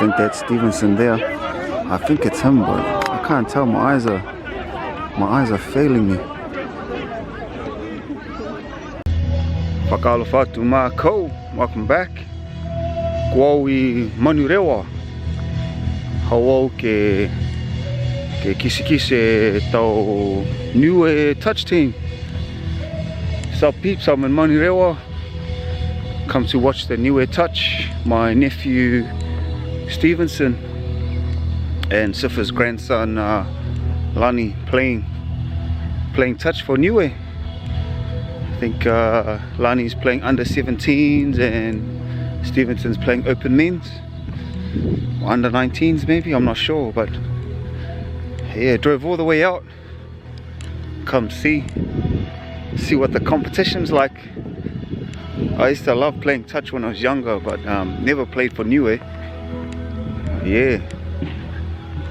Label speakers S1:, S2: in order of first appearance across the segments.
S1: think that's Stevenson there. I think it's him, but I can't tell. My eyes are failing me. Whakaalofa atu mākou. Welcome back. Kua i manu rewa. Hauau ke kisi tau Niue touch team. Sup peeps, I'm in manu rewa. Come to watch the Niue touch. My nephew Stevenson and Sifa's grandson Lani playing touch for Niue. I think Lani's playing under 17s and Stevenson's playing open men's, or under 19s maybe, I'm not sure, but yeah, drove all the way out. Come see what the competition's like. I used to love playing touch when I was younger, but never played for Niue. Yeah,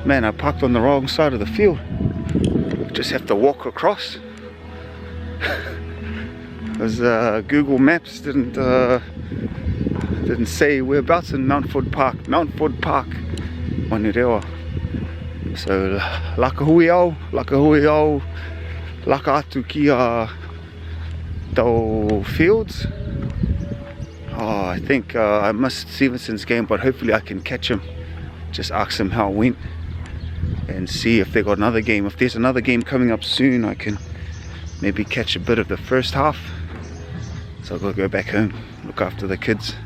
S1: man, I parked on the wrong side of the field. Just have to walk across. Because Google Maps didn't say whereabouts in Mount Ford Park, Manurewa. So laka hui au, laka atu ki tau fields. Oh, I think I missed Stevenson's game, but hopefully I can catch him. Just ask him how it went and see if they got another game. If there's another game coming up soon, I can maybe catch a bit of the first half. So I've got to go back home, look after the kids.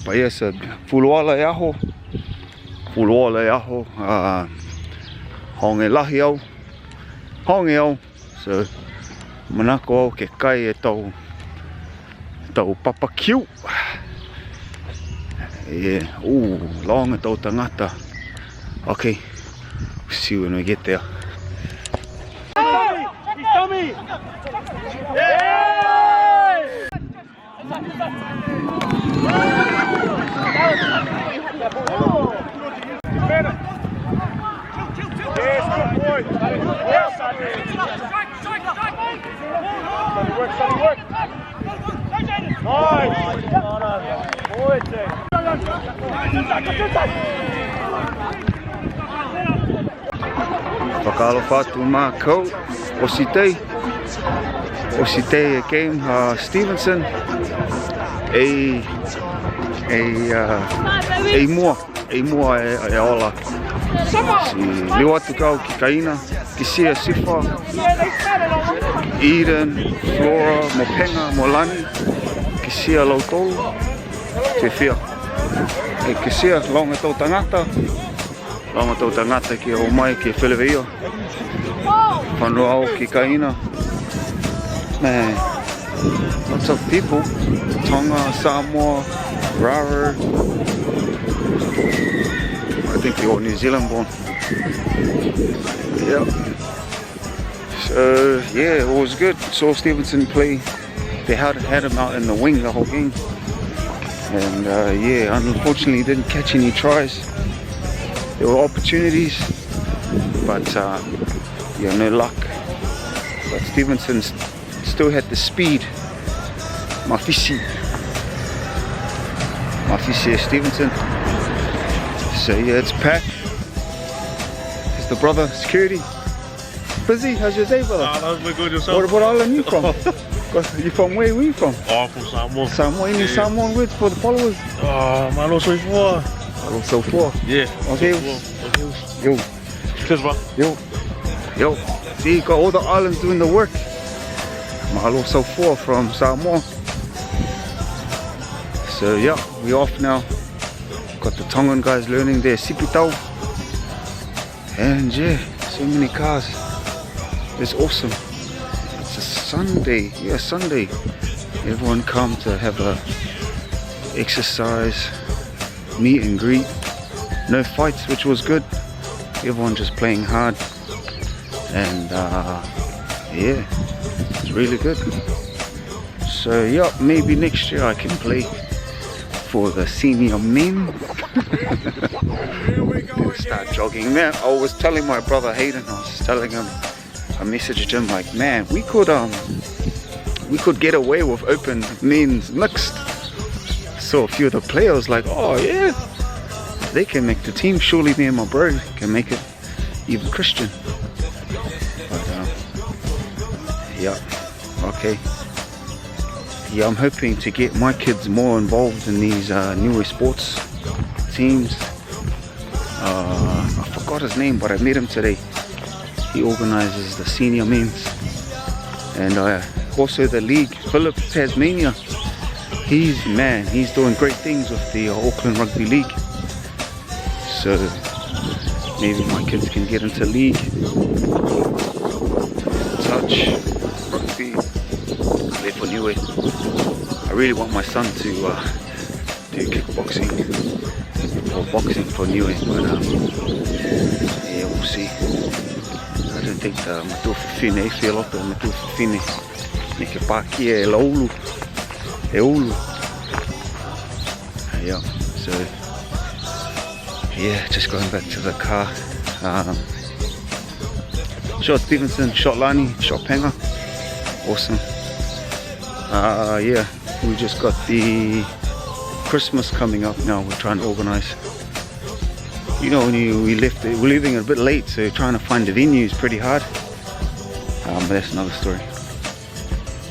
S1: But yes, fuluala e aho, honge lahi au, honge au. So manako au ke kai e tau papa cute. Yeah, ooh, long e tau tagata. Okay, see you when we get there. Tommy! Whakaalofa atu mākou. Ositei game Stevenson mua e ola. Si liu atu kau ki kaina, ki sia Sifa, Eden, Flora, mo Penga, mo Lani, ki sia lau tolu, te whia. E ki sia longa tau tagata ki o mai ki Whileweia. Whanua au ki kaina. Man, lots of people. Tonga, Samoa, Rara. I think they're all New Zealand born. Yep. So yeah, it was good. Saw Stevenson play. They had him out in the wing the whole game. And yeah, unfortunately didn't catch any tries. There were opportunities, but yeah, no luck. But Stevenson still had the speed. Mafisi Stevenson. So yeah, it's packed. Here's the brother, security. Busy? How's your day, brother?
S2: How's my good yourself?
S1: What island are you from? You from where are you from?
S2: Oh, from Samoa.
S1: Samoa, any Samoan words for the followers?
S2: Malo soy for.
S1: So far.
S2: Yeah.
S1: Okay. Yo.
S2: Cheers, bro.
S1: Yo. See, you got all the islands doing the work. Mahalo so far from Samoa. So yeah, we off now. Got the Tongan guys learning their sipitau. And yeah, so many cars. It's awesome. It's a Sunday. Yeah, Sunday. Everyone come to have a exercise, meet and greet. No fights, which was good. Everyone just playing hard. And yeah, it's really good. So yeah, maybe next year I can play for the senior men. Gonna start jogging. Man, I was telling my brother Hayden, I was telling him, I messaged him like, man, we could get away with open men's mixed. So a few of the players like, oh yeah, they can make the team. Surely me and my bro can make it, even Christian. But yeah, okay. Yeah, I'm hoping to get my kids more involved in these Niue sports teams. I forgot his name, but I met him today. He organizes the senior men's and also the league, Philip Tasmania. He's doing great things with the Auckland Rugby League. So maybe my kids can get into league, touch, rugby, play for Niue. I really want my son to do kickboxing or boxing for Niue, but yeah, we'll see. I don't think matufifine, feel like the matufifine. Neke paki e laulu, e ulu. Yeah, so yeah, just going back to the car. Shot Stevenson, shot Lani, shot Penga. Awesome. Yeah, we just got the Christmas coming up now. We're trying to organize. You know, when we're leaving a bit late, so trying to find the venue is pretty hard. But that's another story.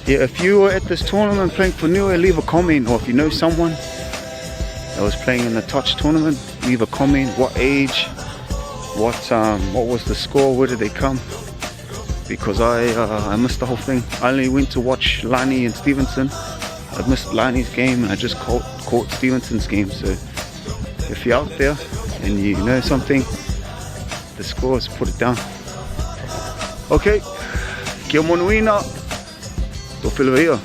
S1: Yeah, if you were at this tournament playing for Niue, leave a comment, or if you know someone that was playing in the touch tournament, leave a comment. What age? What was the score? Where did they come? Because I missed the whole thing. I only went to watch Lani and Stevenson. I missed Lani's game and I just caught Stevenson's game. So if you're out there and you know something, the scores, put it down. Okay, kia monuina, to Filveia.